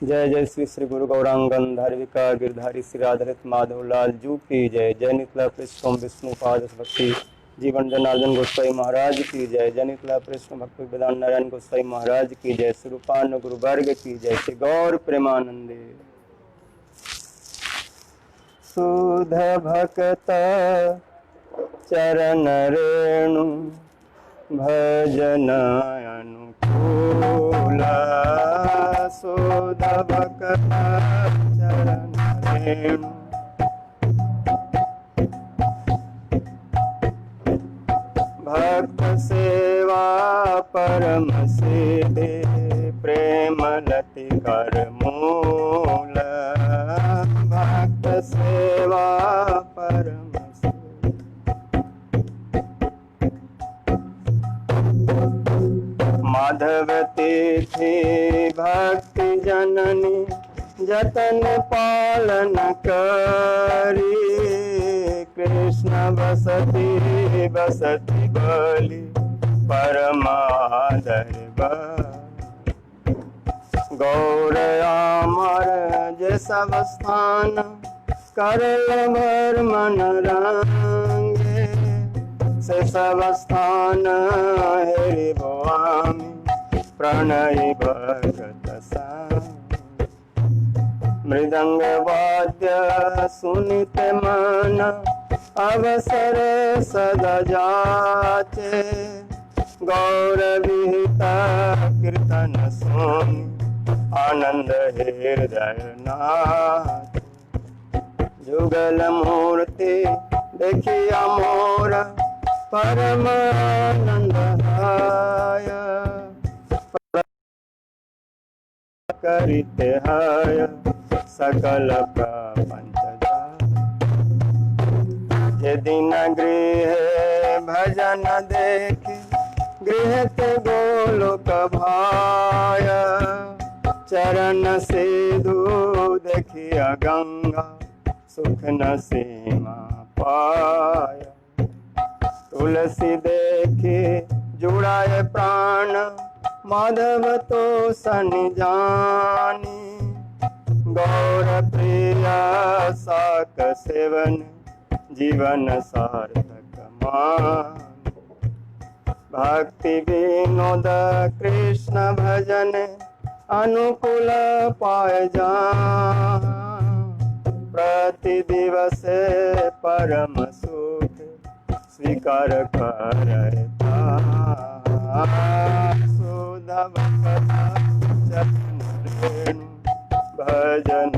जय जय श्री श्री गुरु गौरांगन धार्विका गिरधारी श्री राधारथ माधव लाल जू की जय। जय निकला पृष्ठम विष्णु पाद भक्ति जीवन जनार्दन गोस्वाई महाराज की जय। जय निकला पृष्ठ भक्ति वेदांत नारायण गोस्वाई महाराज की जय। स्वरूपान गुरु वर्ग की जय। श्री गौर प्रेमानंदे। सुध भक्त चरण रेणु भजन अनुकूला। सुध भक्त चरण रेणु भक्त सेवा परम सिद्धि प्रेम लति कर मूल। भक्त सेवा परम माधवती थी भक्ति जननी जतन पालन करी। कृष्ण बसती बसती बलि परमादर गौर अमर जे सब स्थान करल भर मन रंगे। से सब स्थान हेरि भवामी प्रणय भगत संग। मृदंग वाद्य सुनित मन अवसर सदा जाचे। गौर विहिता कीर्तन सुनि आनंद हृदय नाथ। जुगल मूर्ति देखिया मोर परम आनंद हाय। करिते हाय सकल प्रपंच जे दिन गृह भजन देखी गृह ते गोलोक भाय। चरण सिधु देखिया गंगा सुख न सीमा पाय। तुलसी देखी जुड़ाए प्राण माधव तो सन जानी। गौर प्रिया साक सेवन जीवन सार्थक मान। भक्ति विनोद कृष्ण भजन अनुकूल पाए जान। प्रति दिवस परम सुख स्वीकार करता। सुध भक्त चरण रेणु भजन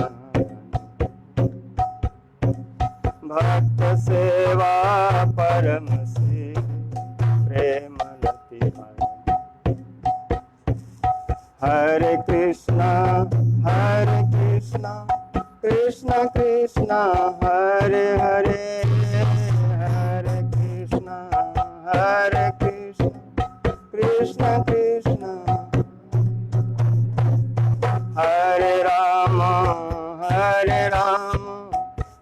भक्त सेवा परम सिद्धि प्रेम लति कर। हरे कृष्णा कृष्ण कृष्ण हरे हरे। हरे कृष्ण कृष्ण कृष्ण हरे राम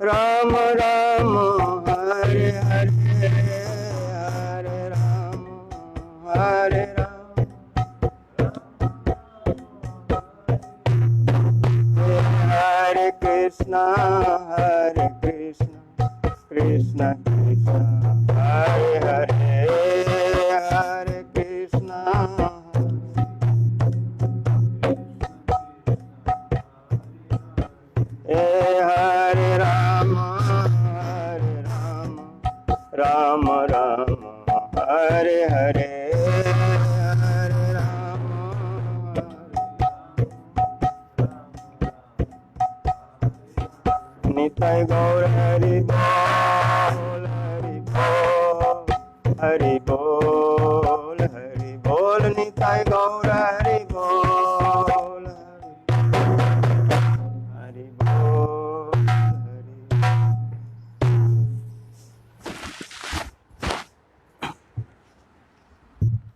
राम राम हरे हरे। हरे राम हरे राम हरे कृष्ण कृष्ण कृष्ण हरे हरे। हरे कृष्ण हरे राम राम राम हरे हरे। हरे राम निताय गौर हरि बोल हरि बोल हरि बोल निताय गौर हरि बोल हरि बोल हरि।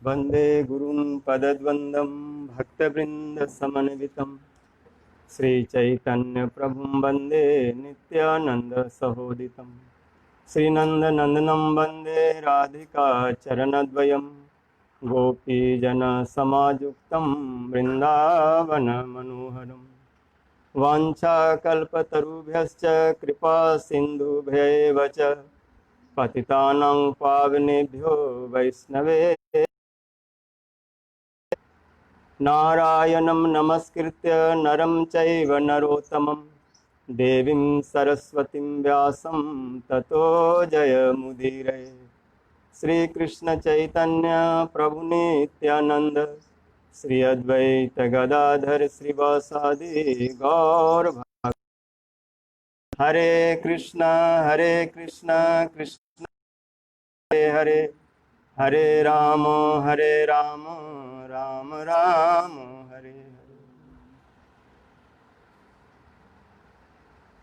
वंदे गुरुं पदद्वंदं भक्तवृंद समन्वितं। श्री चैतन्य प्रभुं वंदे नित्यानंद सहोदितं। श्रीनंदनंदनं वंदे राधिका चरणद्वयं। गोपीजनसमायुक्तं वृन्दावनमनोहरम्। वाञ्छाकल्पतरुभ्यश्च कृपा सिन्धुभ्यैव च पतितानां पावनेभ्यो वैष्णवे नारायणं नमस्कृत्य नरं चैव नरोत्तमं देवीं सरस्वतीं व्यासं ततो जयमुदीरये। श्रीकृष्ण चैतन्य प्रभु नित्यानंद श्री अद्वैत गदाधर श्रीवासादि गौर हरे Krishna Krishna Hare Hare Hare Ram Ram Ram Hare Hare.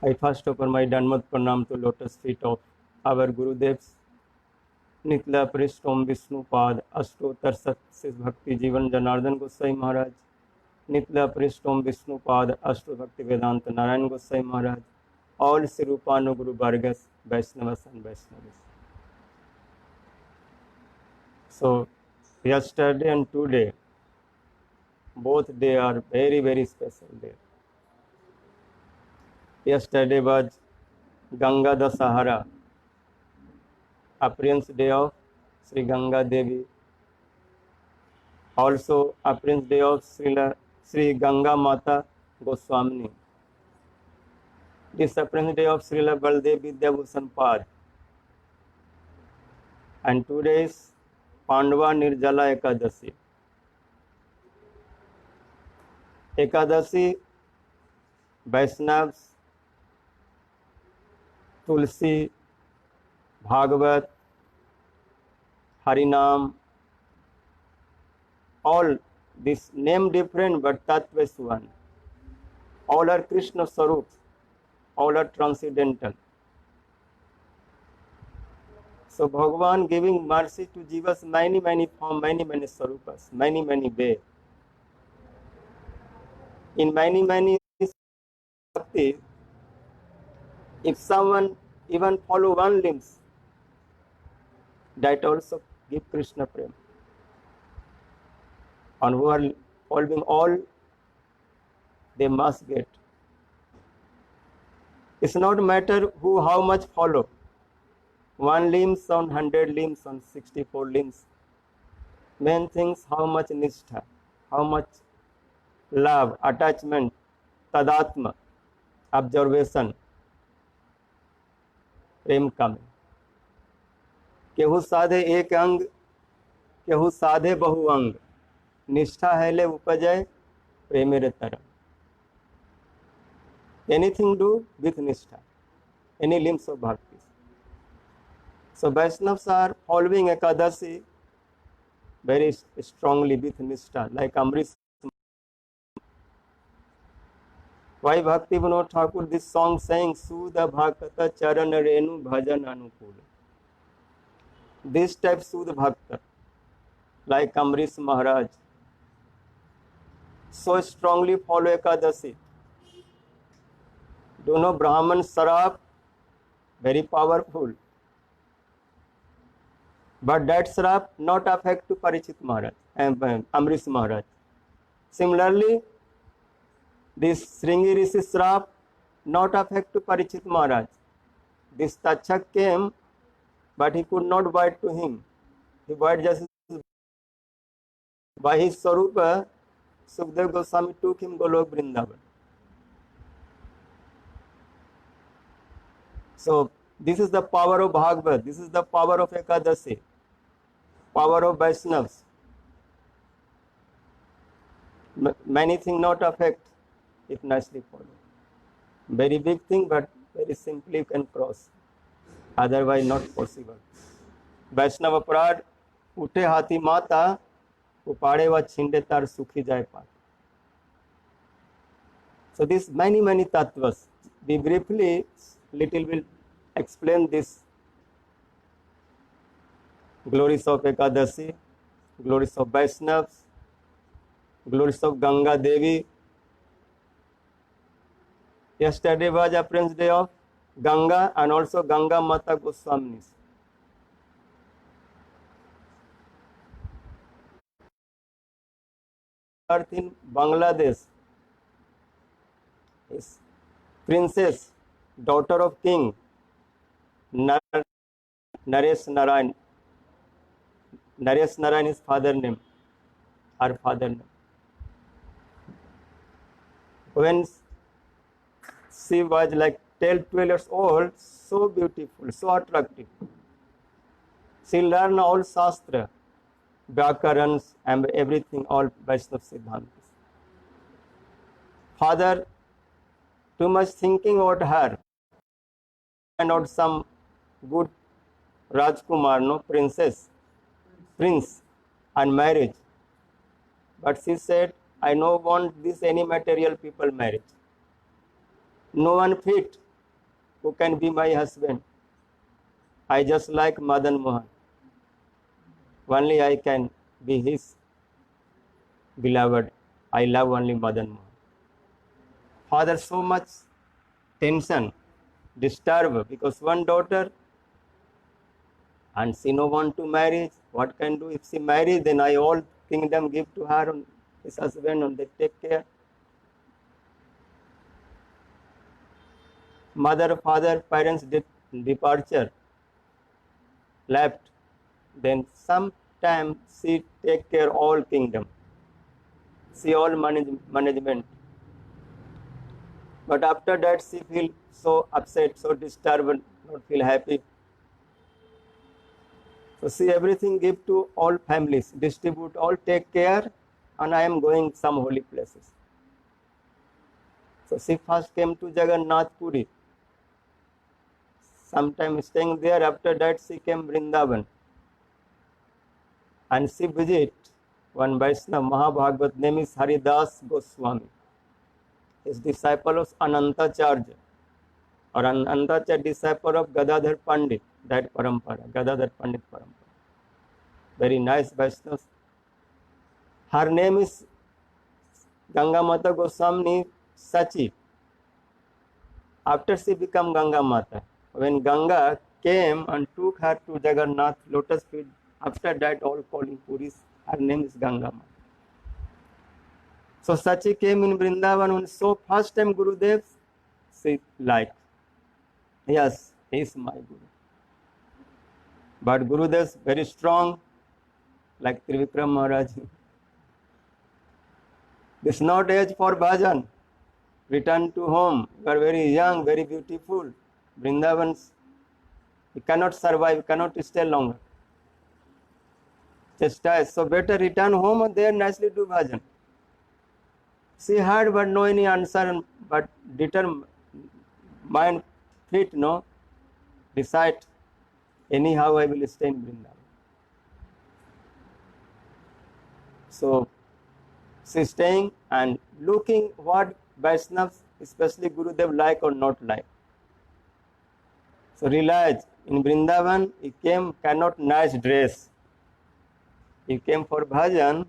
I first offer my Danmat Pranam to lotus feet of our Gurudevs नितला पृष्ठोम विष्णुपाद अष्टोत्तर सत्य भक्ति जीवन जनार्दन गोसाई महाराज नितला पृष्ठोम विष्णुपाद अष्टो भक्ति वेदांत नारायण गोसाई महाराज all Sri Rupanu Guru Vargas Vaishnavas and Vaishnavis. So yesterday and today both day are very special day. Yesterday was Ganga Dasahara, appearance day of Sri Ganga Devi. Also appearance day of Sri Ganga Mata Goswamini. This appearance day of Srila Baldev Vidyabhushan Pad. And today is Pandava Nirjala Ekadasi. Ekadasi, Vaishnavas, Tulsi, Bhagavat, Harinam, all this name different but Tattva is one. All are Krishna Sarup, all are transcendental. So Bhagavan giving mercy to Jivas many form, many Sarupas, many way. In many bhakti, if someone even follow one limbs, that also give Krishna prem. And who are following all, they must get. It's not matter who how much follow. One limbs on 100 limbs on 64 limbs. Main things how much nishtha, how much love, attachment, tadatma, observation, प्रेम कम केहू साधे एक अंग केहू साधे बहु अंग निष्ठा है ले उपजय प्रेमेर तरंग anything do with nishtha any limbs of bhakti. So Vaishnavas are following Ekadasi very strongly with nishtha like Amrish. Why Bhakti Vinod Thakur this song saying Sudha Bhakta Charan Renu Bhajan Anukul. This type Sudha Bhakta like Amrish Maharaj so strongly follow Ekadasi. Do know Brahman Sarab very powerful, but that Sarab not affect to Parichit Maharaj and Amrish Maharaj. Similarly, this Sringi Rishi Sarab not affect to Parichit Maharaj. This Tachak came, but he could not bite to him. He bite just by his Sarupa. Sukdev Goswami took him Golok Vrindavan. So this is the power of Bhagavad. This is the power of Ekadasi, power of Vaishnavas. Many things not affect if nicely followed. Very big thing, but very simply you can cross. Otherwise not possible. वैष्णव अपराध उठे हाथी माता उपाड़े व छिंडे तार सुखी जाए पात. So this many tattvas. We briefly little will explain this glories of Ekadasi, glories of Vaishnavas, glories of Ganga Devi. Yesterday was appearance day of Ganga and also Ganga Mata Goswaminis. Birth in Bangladesh. is princess, daughter of king Naresh Narayan. Naresh Narayan is father name, her father name. When she was like 12 years old, so beautiful, so attractive. She learned all Shastra, Vyakarans, and everything, all Vaishnava Siddhantas. Father, too much thinking about her, and out some good Rajkumar, no prince, and marriage. But she said, I no want this any material people marriage. No one fit who can be my husband. I just like Madan Mohan. Only I can be his beloved. I love only Madan Mohan. Father so much tension, disturbed because one daughter and she no want to marry. What can do? If she marry, then I all kingdom give to her and his husband and they take care. Mother, father, parents departure, left. Then sometime she take care all kingdom. She all management. But after that she feel so upset, so disturbed, not feel happy. So she everything give to all families, distribute all, take care, and I am going some holy places. So she first came to Jagannath Puri. Sometime staying there, after that she came Vrindavan. And she visit one Vaishnava Mahabhagavat, name is Haridas Goswami. His disciple was Anantacharya, or Anantacharya disciple of Gadadhar Pandit, that parampara, Gadadhar Pandit parampara. Very nice Vaishnava. Her name is Ganga Mata Goswami Sachi. After she became Ganga Mata, when Ganga came and took her to Jagannath lotus feet, after that all calling Puris, her name is Ganga Mata. So Sachi came in Vrindavan and so first time Gurudev, she liked. Yes, he is my Guru. But Gurudev is very strong, like Trivikram Maharaj. This is not age for bhajan. Return to home. You are very young, very beautiful. Vrindavan, you cannot survive, you cannot stay longer. Chastise. So better return home and there nicely do bhajan. She heard but no any answer, but determined mind fit, no, decide anyhow I will stay in Vrindavan. So she staying and looking what Vaishnavas, especially Gurudev, like or not like. So realize in Vrindavan he came cannot nice dress. He came for bhajan,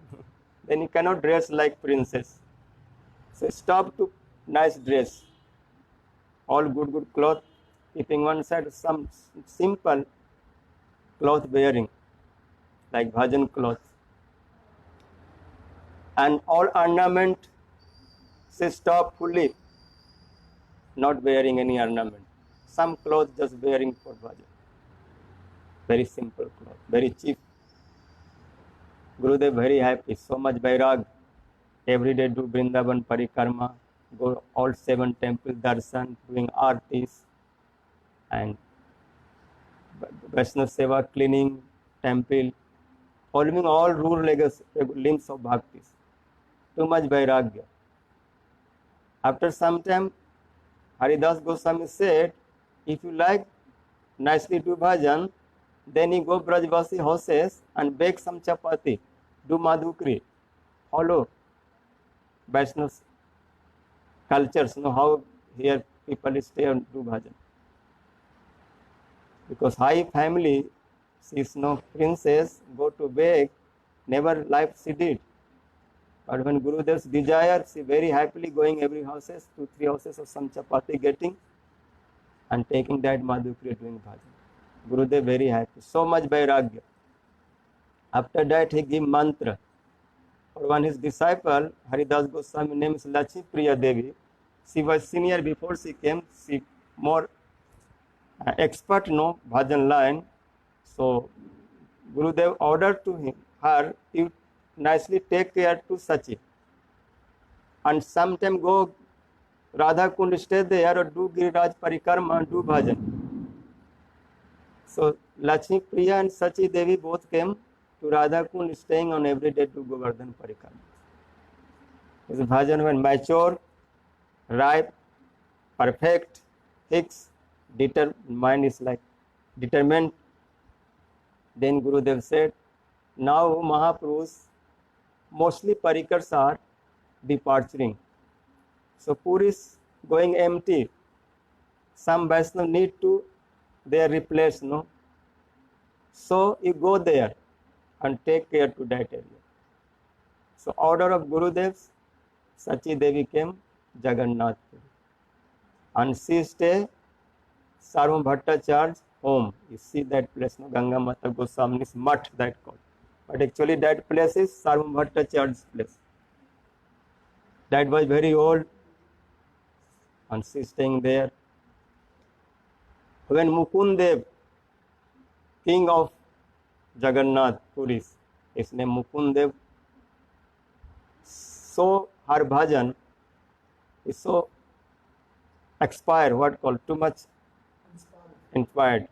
then he cannot dress like princess. So stop to nice dress. All good cloth, keeping one side some simple cloth wearing, like bhajan cloth. And all ornament, she stop fully, not wearing any ornament. Some cloth just wearing for bhajan. Very simple cloth, very cheap. Gurudev very happy, so much vairag. Every day do Vrindavan parikrama, go all 7 temples darshan, doing artis and Vaishnava Seva, cleaning temple, following all rule limbs of bhaktis. Too much vairagya. After some time, Haridas Goswami said, if you like nicely do bhajan, then you go Brajvasi houses and bake some chapati, do madhukri, follow Vaishnava cultures, know how here people stay and do bhajan. Because high family, she is no princess, go to beg, never life she did. But when Gurudev's desire, she very happily going every houses, 2-3 houses of some chapati getting and taking that madhukri doing bhajan. Gurudev very happy, so much vairagya. After that he give mantra. For one his disciple, Haridas Goswami, name is Lachi Priya Devi. She was senior before she came. She more expert no bhajan line. So Gurudev ordered to her, you nicely take care to Sachi. And sometime go Radha Kund, stay there or do Giriraj Parikrama, do bhajan. So Lakshmi Priya and Sachi Devi both came to Radha Kund, staying on every day to Govardhan Parikrama. His bhajan when mature, ripe, perfect, fixed, mind is like determined. Then Gurudev said, now Mahaprabhus, mostly parikars are departing. So Puri is going empty. Some Vaishnava need to their replace, no? So you go there and take care to that area. So order of Gurudev's, Sachi Devi came Jagannath Puri. And she stay Sarvam Bhattacharya home. You see that place, no? Ganga Mata Goswami's mutt that called. But actually that place is Sarvam Bhattacharya's place. That was very old. And she staying there. When Mukundev, king of Jagannath Puri, his name Mukundev, so her bhajan is so expired, what called too much inspired.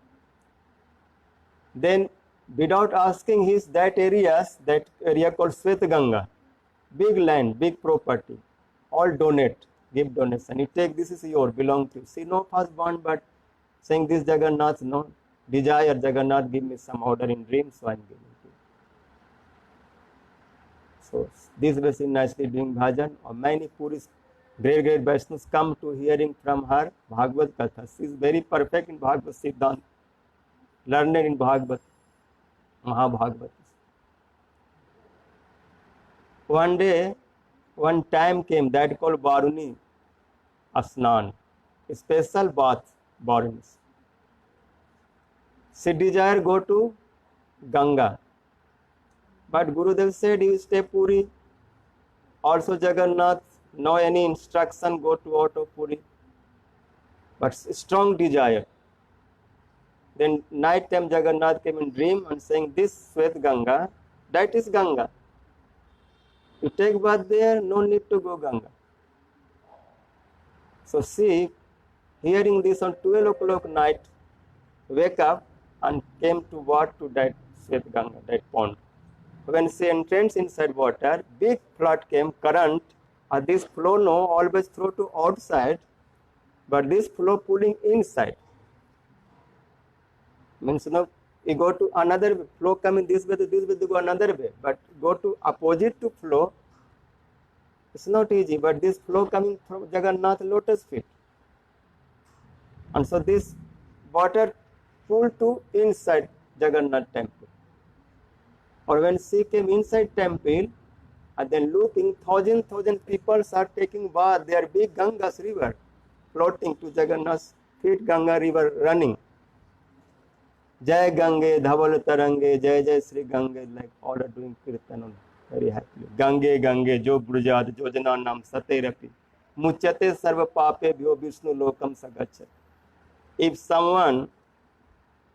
Then without asking his that area called Swet Ganga, big land, big property, all donate, give donation. You take, this is your, belong to you. See, no first bond, but saying this Jagannath, no desire, Jagannath give me some order in dreams, so I am giving to you. So this was nicely doing bhajan, or many Puris, great Vaishnavas come to hearing from her Bhagavad Katha. She is very perfect in Bhagavad Siddhant, learned in Bhagavad, Mahabhagavad. One day, one time came that called Baruni Asnan, a special bath, Baruni. She desire go to Ganga. But Gurudev said, you stay Puri. Also Jagannath, no any instruction, go to out of Puri. But strong desire. Then night time Jagannath came in dream and saying, this Swet Ganga, that is Ganga. You take bath there, no need to go Ganga. So she, hearing this on 12 o'clock night, wake up and came to what to that Swet Ganga, that pond. When she entered inside water, big flood came, current, and this flow no always throw to outside, but this flow pulling inside. Means no, you go to another way, flow coming this way, they go another way, but go to opposite to flow, it's not easy, but this flow coming from Jagannath lotus feet. And so this water pulled to inside Jagannath temple. Or when she came inside temple, and then looking, thousand people are taking bath. They are big Ganga's river, floating to Jagannath's feet, Ganga river running. Jai Gange, Dhaval Tarange, Jai Jai Sri Gange, like all are doing kirtan very happily. Gange, Jo Brujad, Jojana Nam, Saterapi, Muchate Sarva Pape, Bhyo Vishnu Lokam Sagachat. If someone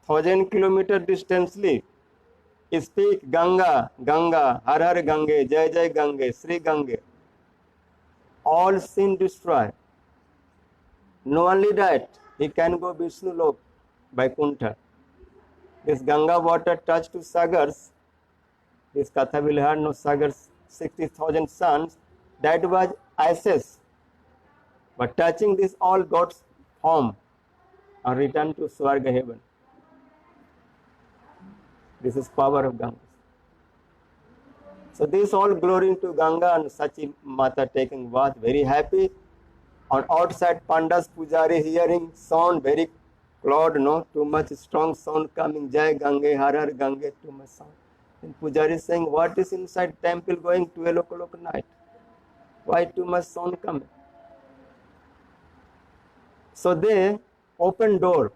1,000 kilometer distantly speak Ganga, Har Har Gange, Jai Jai Gange, Sri Gange, all sin destroy. No only that, he can go Vishnu Lok by Kunta. This Ganga water touched to Sagars, this Katha will have no Sagars, 60,000 suns, that was ashes. But touching this all God's form and return to Swarga heaven. This is power of Ganga. So this all glory to Ganga and Sachi Mata taking bath, very happy. On outside Pandas Pujari hearing sound, very loud, no, too much strong sound coming, Jai Gange, Har Har Gange, too much sound. And Pujari saying, what is inside temple going 12 o'clock night? Why too much sound coming? So they open door.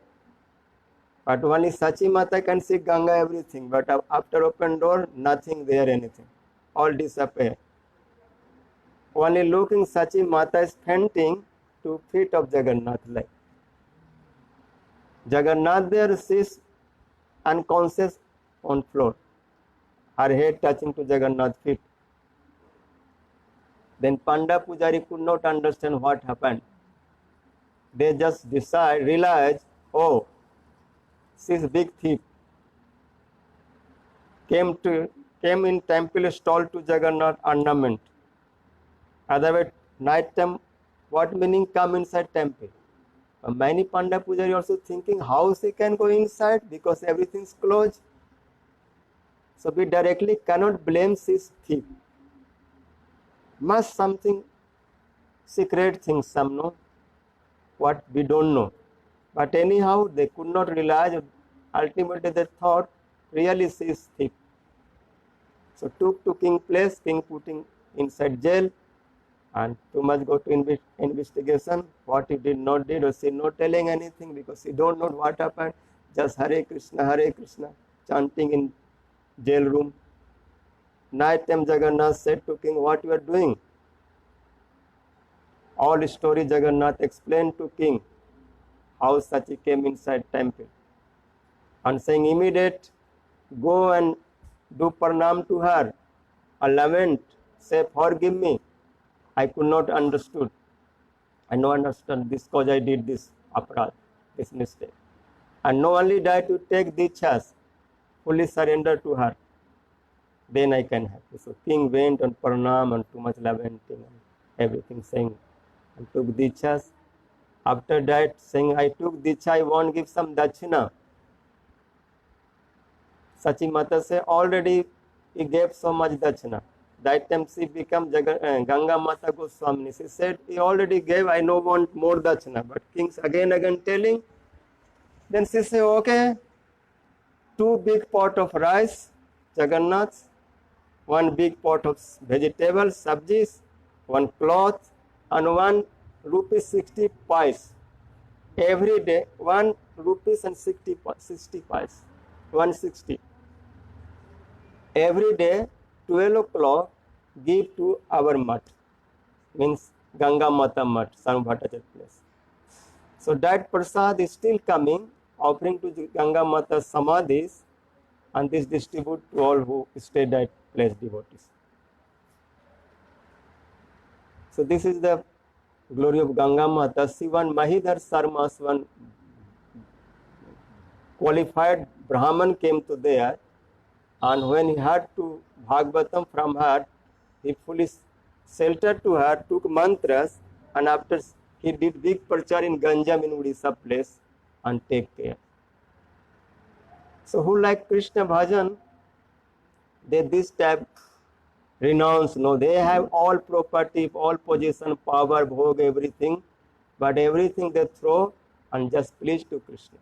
But only Sachi Mata can see Ganga everything. But after open door, nothing there, anything. All disappear. Only looking Sachi Mata is fainting 2 feet of Jagannath like. Jagannath there sits unconscious on floor, her head touching to Jagannath's feet. Then Panda Pujari could not understand what happened. They just realized, oh, she's big thief. Came in temple stall to Jagannath ornament. Otherwise, night time, what meaning come inside temple? Many Panda Pujari also thinking how she can go inside because everything's closed. So we directly cannot blame this thief. Must something secret things, some know, what we don't know. But anyhow, they could not realize. Ultimately, they thought really she is thief. So took to king place, king putting inside jail, and too much go to investigation. What he did not did, or she not telling anything because she don't know what happened. Just Hare Krishna, chanting in jail room. Night time Jagannath said to king, what you are doing? All story Jagannath explained to king how Sachi came inside temple. And saying immediate, go and do pranam to her, a lament, say forgive me. I could not understood. I no understand this cause I did this aparad, this mistake. And no only die to take Dikshas, fully surrender to her. Then I can have this. So king went on pranam and too much lamenting and everything saying and took Dikshas. After that saying I took Diksha, I won't give some dachina. Sachi Mata say already he gave so much dachina. That time she became Ganga Mata Goswami. She said he already gave, I no want more dachina. But kings again telling. Then she say okay, 2 big pot of rice, Jagannath, 1 big pot of vegetables, sabjis, 1 cloth, and 1 rupee 60 pice. Every day 1 rupees and 60 pice, 160. Every day 12 o'clock give to our mat, means Ganga Mata mat, Sarva Bhattacharya place. So that prasad is still coming, offering to Ganga Mata samadhis, and this distribute to all who stay that place devotees. So this is the glory of Ganga Mata. Sivan Mahidhar Sarmas, one qualified Brahman came to there, and when he heard to Bhagavatam from her, he fully sheltered to her, took mantras, and after he did big prachar in Ganjam in Odisha place and take care. So who like Krishna Bhajan, they this type renounce, no, they have all property, all possession, power, bhog, everything, but everything they throw and just please to Krishna.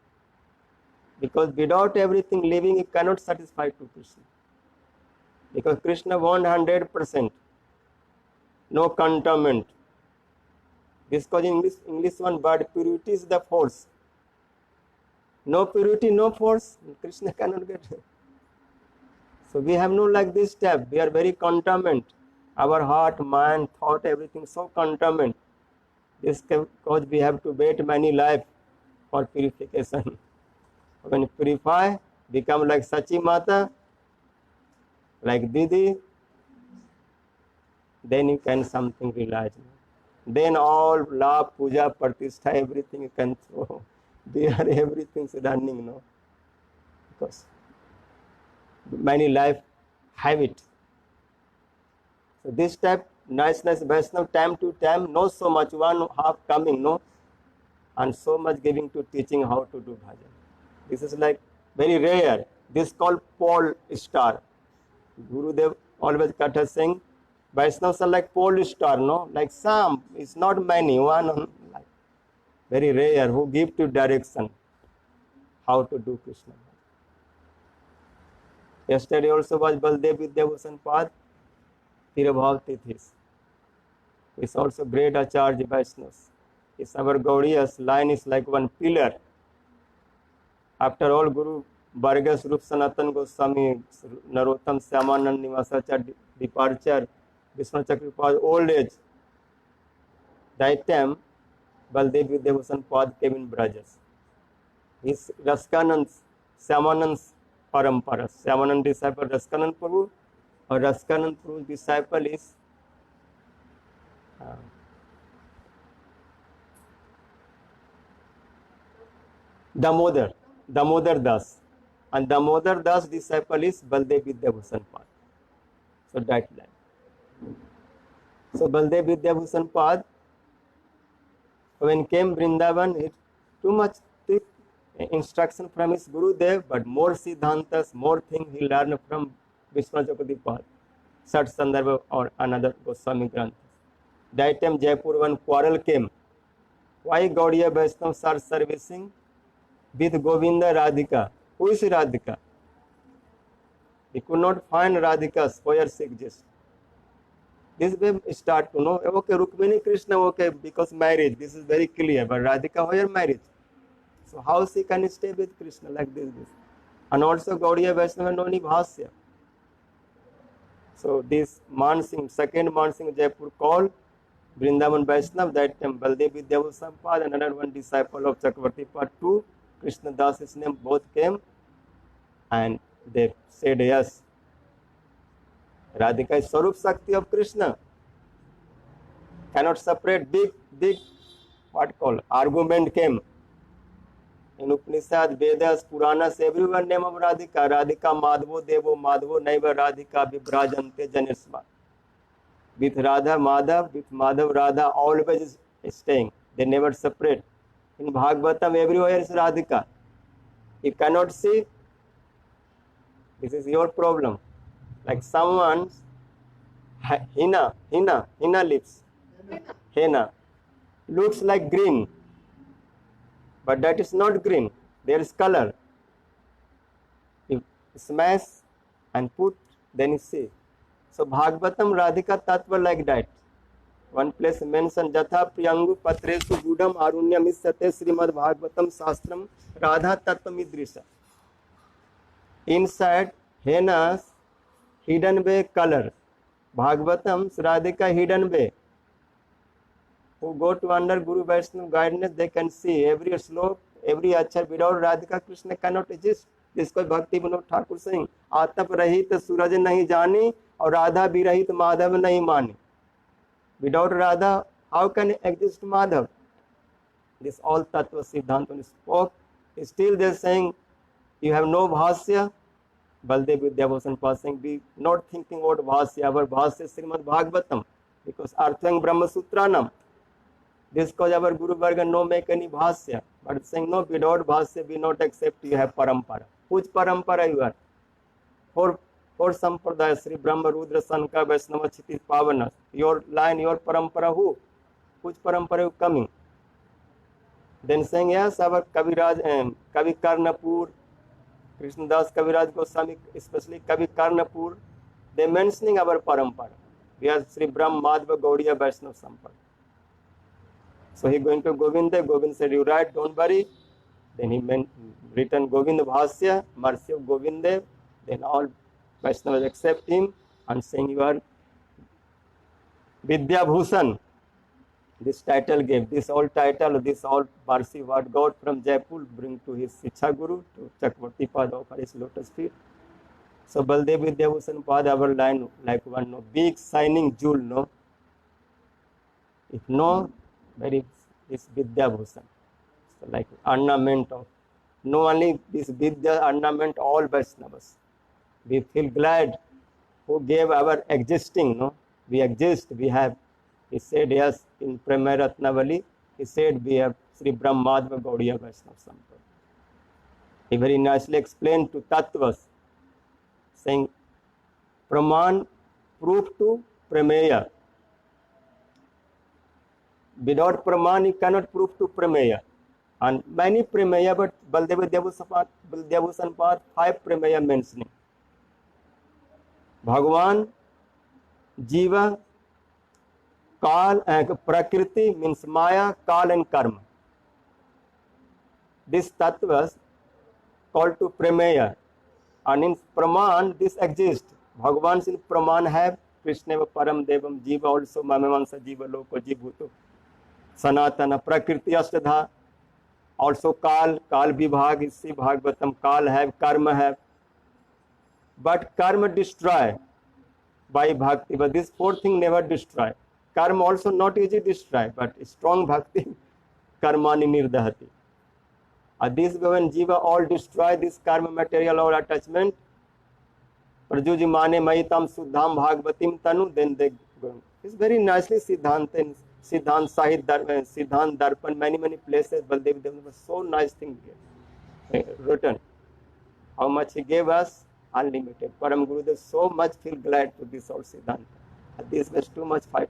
Because without everything living, he cannot satisfy to Krishna. Because Krishna wants 100%, no contentment. This cause in English one word, purity is the force. No purity, no force, Krishna cannot get it. So we have no like this step. We are very contentment. Our heart, mind, thought, everything so contentment. This cause we have to wait many life for purification. When you purify, become like Sachi Mata, like Didi, then you can something realize. Then all love, puja, pratishtha, everything you can throw. There everything is running, no? Because many life have it. So this type, niceness, Vaishnava, time to time, not so much, 1/2 coming, no? And so much giving to teaching how to do bhajan. This is like very rare. This is called pole star. Gurudev always cut us saying, Vaishnavas are like pole star, no? Like some, it's not many, one, like very rare, who give to direction how to do Krishna. Yesterday also was Baldev with Devotion Path, Tirabhav Tithis. It's also great Acharya Vaishnavas. It's our Gaudiyas line is like one pillar. After all, Guru Vargas, Rup Sanatan Goswami, Narottam Syamanand Nivasacharya departure, Vishnu Chakripal old age, that time Baldev Vidyabhushan Pad came in Brajas. His Raskanand, Shyamanand Parampara. Shyamanand disciple Raskanand Prabhu, or Raskanand Prabhu's disciple is Damodar Das. And Damodar Das disciple is Baldev Vidyabhushan Pad. So that line. So Baldev Vidyabhushan Pad, when came Vrindavan, it too much thick instruction from his Gurudev, but more Siddhantas, more things he learned from Vishnu Chakoti Pad, Sat Sandarbha or another Goswami Granthas. That time Jaipur one quarrel came. Why Gaudiya Vaishnavas are servicing with Govinda Radhika? Who is Radhika? He could not find Radhika's where she exists. This way start to know, okay, Rukmini Krishna, okay, because marriage, this is very clear, but Radhika, where marriage? So how she can stay with Krishna like this? And also Gaudiya Vaishnava no any Bhasya. So this Mansingh, second Mansingh Jaipur called Vrindavan Vaishnava, that time Baldev Vidyabhushan Pad and another one disciple of Chakravarti Pad 2, Krishna Das's name, both came and they said yes. Radhika is Swarup Shakti of Krishna. Cannot separate. Big what called argument came. In Upanishad, Vedas, Puranas, everyone name of Radhika. Radhika Madhavo Devo Madhavo Naiva Radhika Vibrajante Janisma. With Radha Madhav, with Madhav Radha, always is staying. They never separate. In Bhagavatam, everywhere is Radhika. You cannot see. This is your problem. Like someone's henna lips. Henna looks like green, but that is not green. There is color. You smash and put, then you see. So Bhagavatam Radhika Tattva like that. One place mentioned Jatha Priyangu Patresu Gudam Arunyam Isyate Srimad Bhagavatam Shastram Radha Tattva Midrisha. Inside henna's hidden way color. Bhagavatam's Radhika hidden way. Who go to under Guru Vaishnava guidance, they can see every slope, every achar. Without Radhika, Krishna cannot exist. This is Bhakti Vinod Thakur saying, Atap rahit suraj nahi jani, और राधा विरहित माधव नहीं माने. Without Radha, how can exist Madhav? This all Tattva Siddhanta spoke. Still they are saying, you have no Bhasya. Baldev Vidyabhushan Pad saying, be not thinking about Bhasya. Our Bhasya is Srimad Bhagavatam. Because Arthang Brahma Sutranam. This cause our Guru Varga no make any Bhasya. But saying, no, without Bhasya, we not accept you have Parampara. Which Parampara you are? For Sampradaya, Sri Brahma Rudra Sanka Vaishnava Chiti Pavana. Your line, your Parampara who? Which Parampara you coming? Then saying, yes, our Kaviraj, Kavi Karnapur, Krishnadas Kaviraj Goswami, especially Kavi Karnapur, they mentioning our Parampara. We are Sri Brahma Madhva Gaudiya Vaishnava Sampad. So he going to Govinda. Govinda said, you write, don't worry. Then he written Govinda Bhasya, mercy of Govinda. Then all Vaishnavas accept him and saying, you are Vidya Bhushan. This title gave, this all title, this all mercy what God from Jaipur bring to his Siksha Guru, to Chakravarti Pad of his lotus feet. So Baldev Vidyabhushan Pad, our line like one no, big shining jewel, no. If no, very is Vidyabhushan. So like ornament of, no only this Vidya ornament all Vaishnavas. We feel glad who gave our existing, no? We exist, we have. He said, yes, in Prema Ratnavali, he said, we have Sri Brahmadva Gaudiya Vaishnava Sampradaya. He very nicely explained to Tattvas, saying, Praman, proof to Prameya. Without Praman, you cannot prove to Prameya. And many Prameya, but Baldev Vidyabhushan Pad, 5 Prameya mentioning. Bhagavan, Jiva, Kal and Prakriti means Maya, Kal and Karma. This Tattvas called to Prameya. And in Praman, this exists. Bhagavan in Praman have Krishna Param Devam Jiva also Mamamansa Jiva Loko Jibhuto. Sanatana, Prakriti Ashtadha, also Kal Vibhag, is see Bhagavatam, Kal have, Karma have. But karma destroy by bhakti, but this fourth thing never destroy. Karma also not easy destroy, but strong bhakti, karmani nirdahati. This when jiva all destroy this karma material or attachment, prajuji mane maitam suddham bhagavatim tanu, then they go. It's very nicely Siddhant and Siddhant Sahit Siddhant Darpan, many places, Baldev Dev was so nice thing written. How much he gave us? Unlimited. Param Gurudev so much feel glad to this all Siddhanta. This was too much fighting.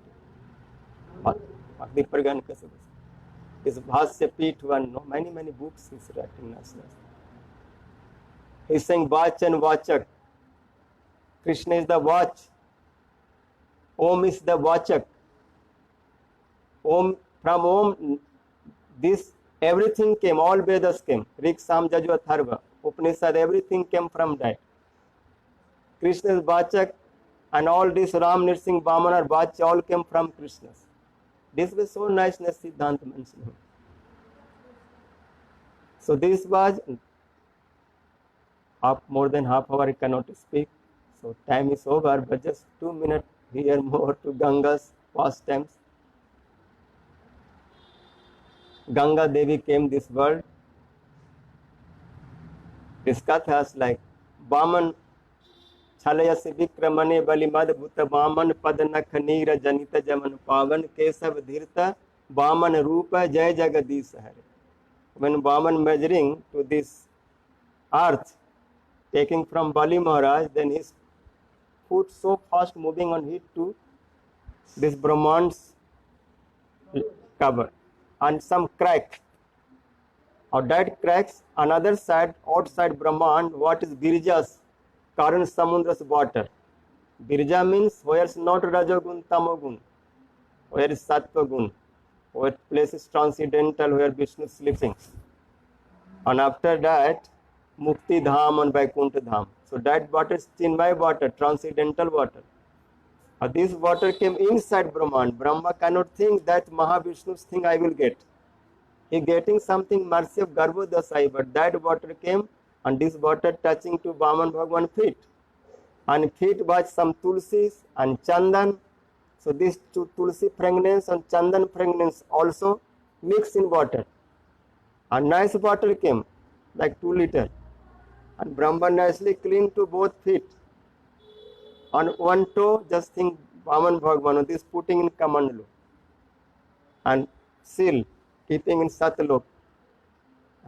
This Bhasya Peeth one, no, many books he's writing. He's saying Vach and Vachak. Krishna is the watch. Om is the Vachak. Om, from Om, this everything came, all Vedas came. Rik, Sam, Yajur, Atharva, Upanishad, everything came from that. Krishna's Vachak and all this Ram, Nirsing, Vamana, Vach, all came from Krishna's. This was so niceness Siddhanta mentioned. So this was more than half hour I cannot speak. So time is over, but just 2 minutes here more to Ganga's pastimes. Ganga Devi came this world. This katha is like Vaman Chalayasi Vikramane Balimad Bhuta Vaman Padana Khanira Janita Jaman Pavan Kesav Dhirta Vaman Rupa Jai Jagadish Hare. When Vaman measuring to this earth, taking from Bali Maharaj, then his foot so fast moving on it to this Brahman's cover and some crack. Or that cracks another side, outside Brahman, what is Girja's Karan Samundra's water. Girja means where is not Rajagun, Tamagun, where is Sattvagun, where place is transcendental, where Vishnu is sleeping. And after that, Mukti Dham and Vaikuntha Dham. So that water is Chinmay water, transcendental water. This water came inside Brahman. Brahma cannot think that Mahavishnu's thing I will get. He getting something mercy of Garbhodasai, but that water came and this water touching to Vaman Bhagwan feet. And feet was some tulsis and chandan. So this tulsi fragrance and chandan fragrance also mixed in water. And nice water came, like 2 liters. And Brahma nicely clean to both feet. On one toe, just think Vaman Bhagwan, this putting in Kamandalu. And seal, keeping in Satlok.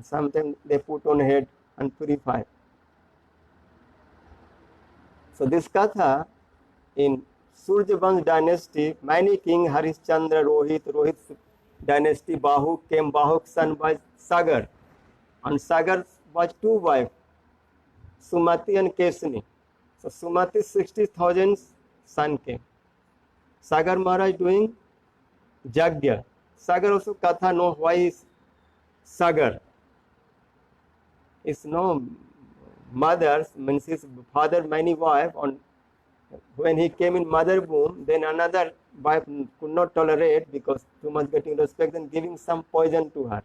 Sometimes they put on head and purify. So this katha in Surjavansh dynasty, many king Harishchandra, Rohit dynasty, Bahuk came. Bahuk's son was Sagar. And Sagar was 2 wives, Sumati and Kesani. So Sumati 60,000 son came. Sagar Maharaj doing Jagya. Sagar also katha know why is Sagar. Is no mother, means his father many wife. On when he came in mother womb, then another wife could not tolerate because too much getting respect and giving some poison to her.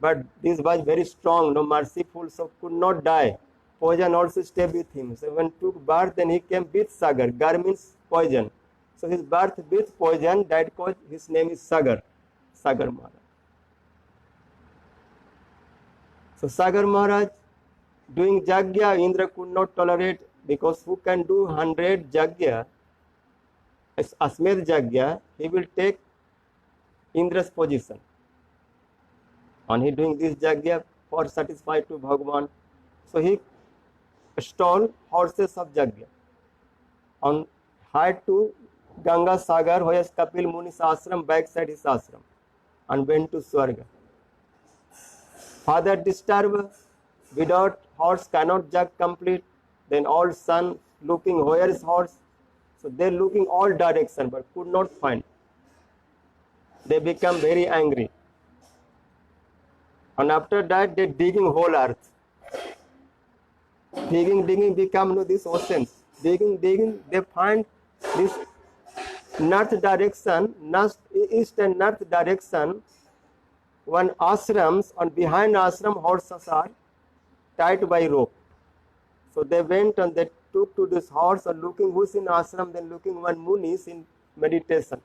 But this was very strong, no merciful, so could not die. Poison also stayed with him. So when took birth, then he came with Sagar. Gar means poison. So his birth with poison, that cause his name is Sagar. Sagar Maharaj. So Sagar Maharaj doing Jagya, Indra could not tolerate because who can do 100 Jagya, Asmed Jagya, he will take Indra's position. And he doing this Jagya for satisfy to Bhagavan. So he stole horses of Jagya and hired to Ganga Sagar, where is Kapil Muni's ashram, backside his ashram, and went to Swarga. Father disturbed, without horse cannot jag complete. Then all son looking where is horse. So they looking all direction but could not find. They become very angry. And after that they digging whole earth. Digging become this oceans. Digging, they find this north direction, east and north direction, one ashrams, and behind ashram horses are tied by rope. So they went and they took to this horse and looking who's in ashram, then looking one Muni is in meditation.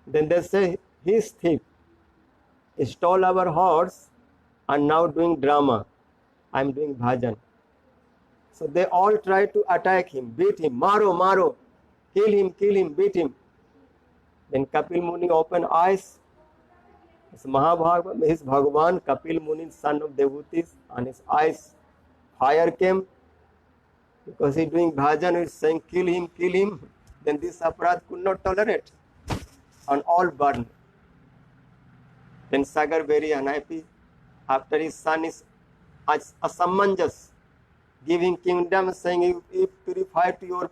Then they say, he's thief. He stole our horse and now doing drama. I'm doing bhajan. So they all try to attack him, beat him, maro, kill him, beat him. Then Kapil Muni opened eyes. His Mahabharata, his Bhagavan, Kapil Muni, son of Devutis, and his eyes, fire came. Because he doing bhajan, he's saying, kill him. Then this aparadh could not tolerate. And all burned. Then Sagar very unhappy. After his son is Asamanjas, giving kingdom, saying, you purify to your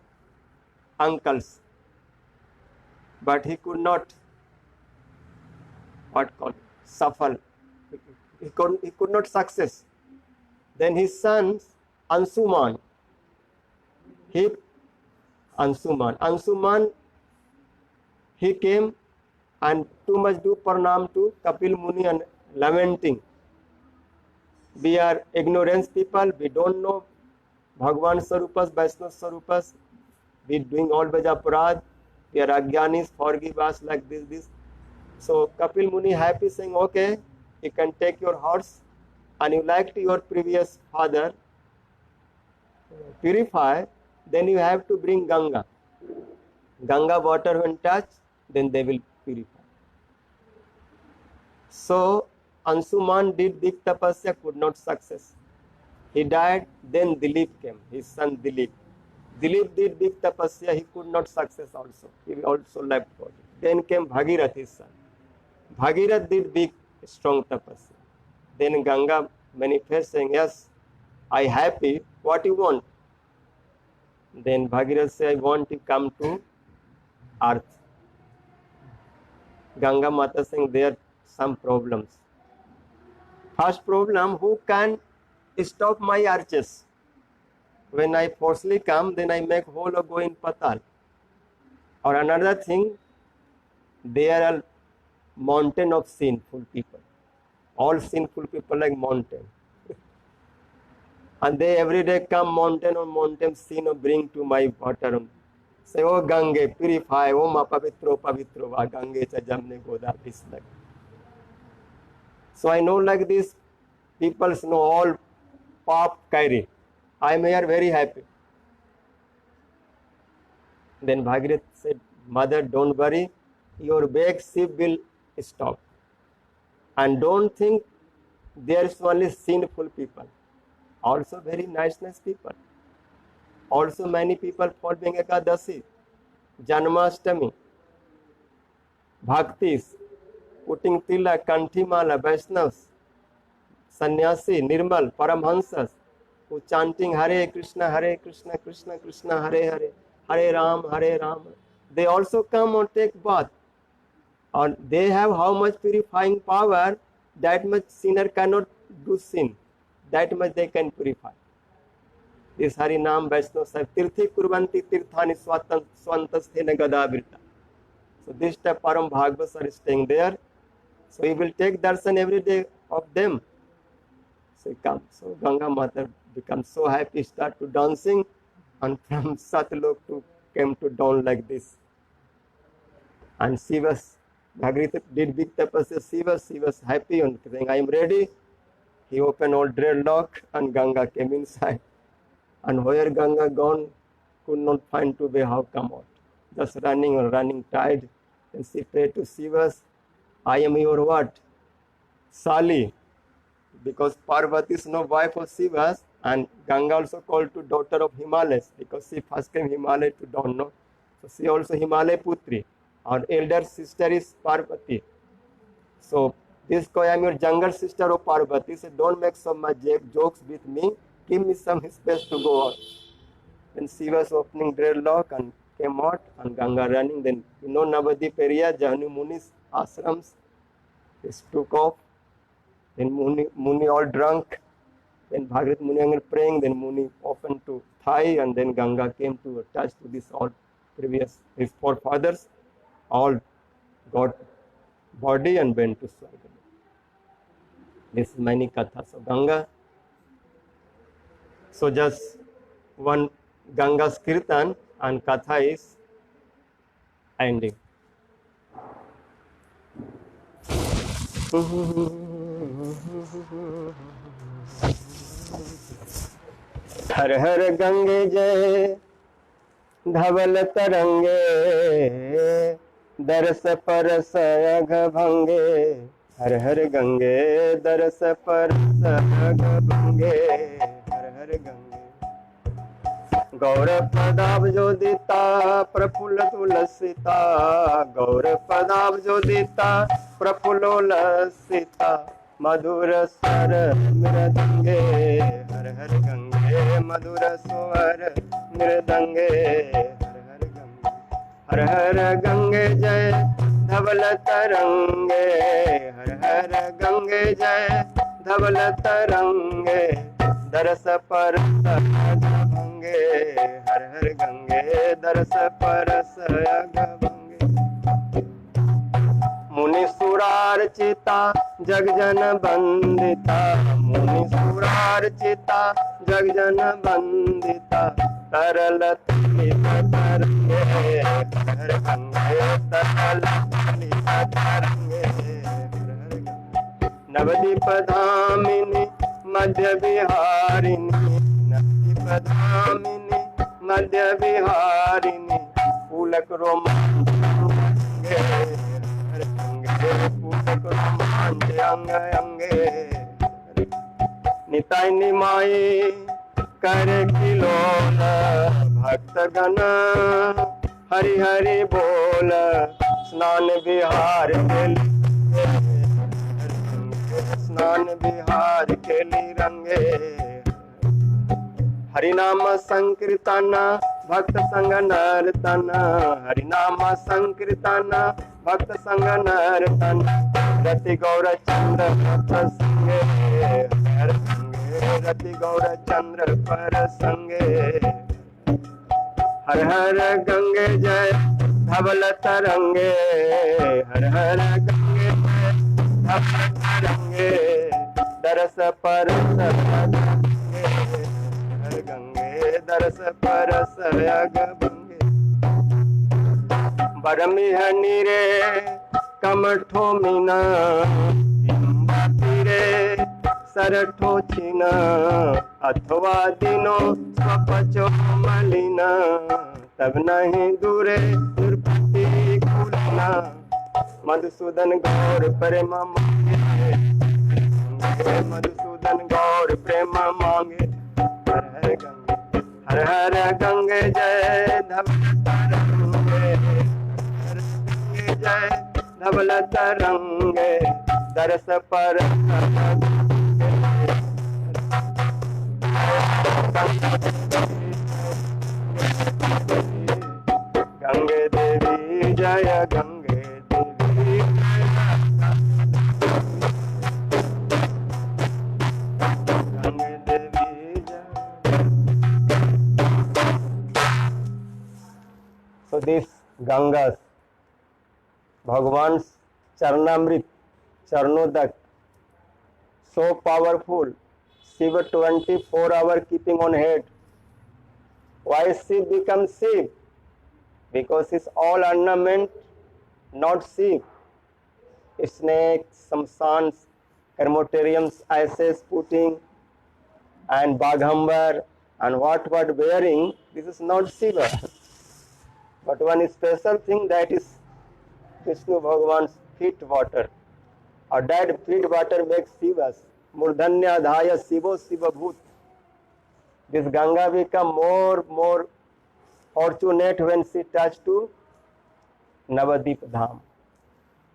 uncles. But he could not, suffer. He could not success. Then his son, Ansuman, he came and too much do pranam to Kapil Muni and lamenting. We are ignorance people, we don't know Bhagavan Sarupas, Vaishnava Sarupas, we doing all Vajaparad, we are Agyanis, forgive us like this. So Kapil Muni happy saying, okay, you can take your horse and you like to your previous father purify, then you have to bring Ganga. Ganga water when touch, then they will purify. So Ansuman did big tapasya, could not success. He died, then Dilip came, his son Dilip. Dilip did big tapasya, he could not success also. He also left body. Then came Bhagirath, his son. Bhagirath did big, strong tapasya. Then Ganga manifests saying, yes, I happy, what you want? Then Bhagirath said, I want to come to earth. Ganga Mata saying, there are some problems. First problem, who can stop my arches? When I forcefully come, then I make hole or go in Patal. Or another thing, there are mountain of sinful people. All sinful people like mountain. And they every day come mountain on mountain sin or bring to my water. Say, oh Gange, purify, oh ma pavitro, va Gange cha jamne goda bislak. So I know like this, people know all pop carry. I am here very happy. Then Bhagirath said, mother, don't worry, your big ship will stop. And don't think there is only sinful people. Also very nice people. Also many people following Ekadasi, Janmashtami, Bhaktis, putting Tila, Kanthimala, Vaishnavas, Sannyasi, Nirmal, Paramhansas, who chanting Hare Krishna, Krishna Krishna, Hare Hare, Hare Ram. They also come and take bath. And they have how much purifying power, that much sinner cannot do sin. That much they can purify. This Harinam Vaishnava Sahib, Tirthi Kurvanti Tirthani Swantasthena Gadavirta. So this type Param Bhagavas are staying there. So he will take darshan every day of them. So he comes. So Ganga Mata becomes so happy, start to dancing, and from Satlok to came to down like this. And she was, Bhagirath did big tapasya, she was happy and saying, I am ready. He opened all dreadlock and Ganga came inside. And where Ganga gone, could not find to be how come out. Just running tired. And she prayed to Shiva, I am your what? Sali. Because Parvati is no wife of Shiva, and Ganga also called to daughter of Himalayas, because she first came Himalaya to don't know. So she also Himalaya Putri. Our elder sister is Parvati. So this guy, I am your younger sister of Parvati. So don't make so much jokes with me. Give me some space to go out. Then she was opening dreadlock and came out, and Ganga running. Then Navadip area, Jahnu Muni's ashrams. This took off. Then Muni all drunk. Then Bhagirath Muni praying. Then Muni opened to thigh, and then Ganga came to attach to this all previous, his forefathers all got body and went to Swarga. This is many kathas of Ganga. So just one Ganga's kirtan and katha is ending. हर हर गंगे जय धवल तरंगे दरस परस अघ भंगे हर हर गंगे दरस परस अघ भंगे हर हर गंगे गौर पदाब्जोदिता प्रफुल्ल तुलसिता गौर पदाब्जोदिता प्रफुल्लो लसिता मधुर स्वर मृदंगे हर हर गंगे मधुर स्वर मृदंगे हर हर गंगे जय धवल तरंगे हर हर गंगे जय धवल तरंगे दरस परस अघ भंगे हर हर गंगे दरस परस अघ भंगे मुनि सुरार्चिता जगजन वंदिता मुनि सुरार्चिता जगजन वंदिता तरल तलित तरंगे हर गंगे तरल तलित तरंगे नवदीप धामिनी मध्य विहारिणी नवदीप धामिनी मध्य विहारिणी पुलक रोमांचे पुलक रोमांच अंग अंगे निताय निमाई कर किलोल भक्त गण हरि हरि बोल स्नान विहार के स्नान विहार के रंगे हरिनाम संकीर्तन भक्त संग नर्तन हरिनाम संकीर्तन भक्त संग नर्तन रति गौर चंद्र प्रसंगे रति गौर चंद्र प्रसंगे हर हर गंगे जय धवल तरंगे हर हर गंगे जय धवल तरंगे दरस परस हर गंगे दरस परस अघ भंगे बरमिह नीरे कमठो मीना तीरे सरठो छिना अथवा दिनो स्वपचो मलिना तब नहीं दूरे दुर्पति कुलना मधुसूदन गौर प्रेम मांगे मधुसूदन गौर प्रेम मांगे हर हर गंगे जय धवल तरंगे हर गंगे जय धवल तरंगे दरस परस गंगे देवी जय गंगे देवी गंगे देवी जय So this Gangas, Bhagwan's Charnamrit, Charnodak, so powerful. Shiva 24 hours keeping on head. Why Shiv becomes Shiv? Because it's all ornament, not Shiv. Snakes, samsans, crematoriums, ashes putting, and baghambar, and what wearing. This is not Shiva. But one special thing, that is Vishnu Bhagavan's feet water. Or that feet water makes Shivas. Murdhanya dhaya Shivo Shiva Bhut. This Ganga become more fortunate when she touched to Navadip Dham,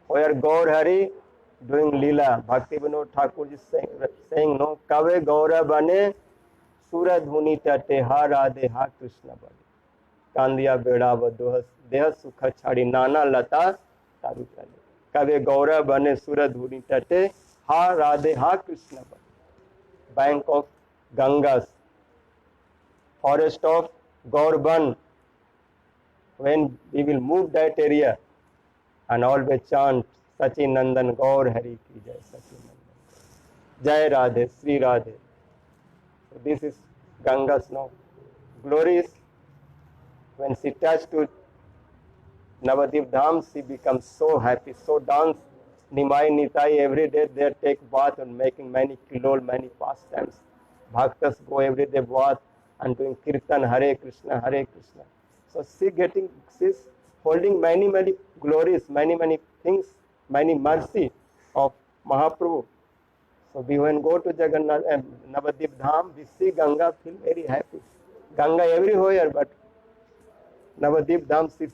where Gaur Hari doing Leela. Bhakti Vinod Thakur is saying no, Kave Gaura Bane Sura Dhuni Tate Ha Radhe Ha Krishna Bane. कांदिया Bedav देह सुख छाड़ी नाना लता तारु चले कवे गौरव बने सुर धूनी तटे हा राधे हा कृष्ण बने बैंक ऑफ गंगास फॉरेस्ट ऑफ गौरबन when we will move that area and always chant Sachin Nandan Gaur Hari Ki Jai, Sachin Nandan Jai Radhe, Sri Radhe. So this is Ganga's now glories. When she touched to Navadip Dham, she becomes so happy, so dance. Nimai Nitai, every day they take bath and making many kilol, many pastimes. Bhaktas go every day bath and doing kirtan, Hare Krishna, Hare Krishna. So she's holding many glories, many things, many mercy of Mahaprabhu. So we when go to Jagannath and Navadip Dham, we see Ganga, feel very happy. Ganga everywhere, but Navadip Dham is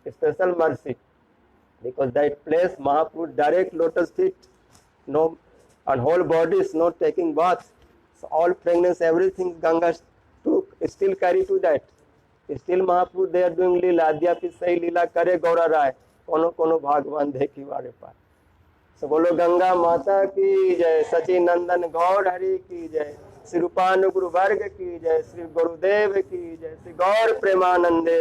special mercy, because that place Mahaprabhu direct lotus feet, no, and whole body is not taking bath. So all pregnancy, everything Ganga took, still carry to that. Still Mahaprabhu they are doing Leela, Adyapi Sai Leela Kare Gaura Rai, Kono Bhagwan Dekhi Vare Par. So बोलो गंगा माता की जय, सचिन नंदन गौर हरि की जय, श्री रूपानुगुरु वर्ग की जय, श्री गुरुदेव की जय, श्री गौर प्रेमानंदे।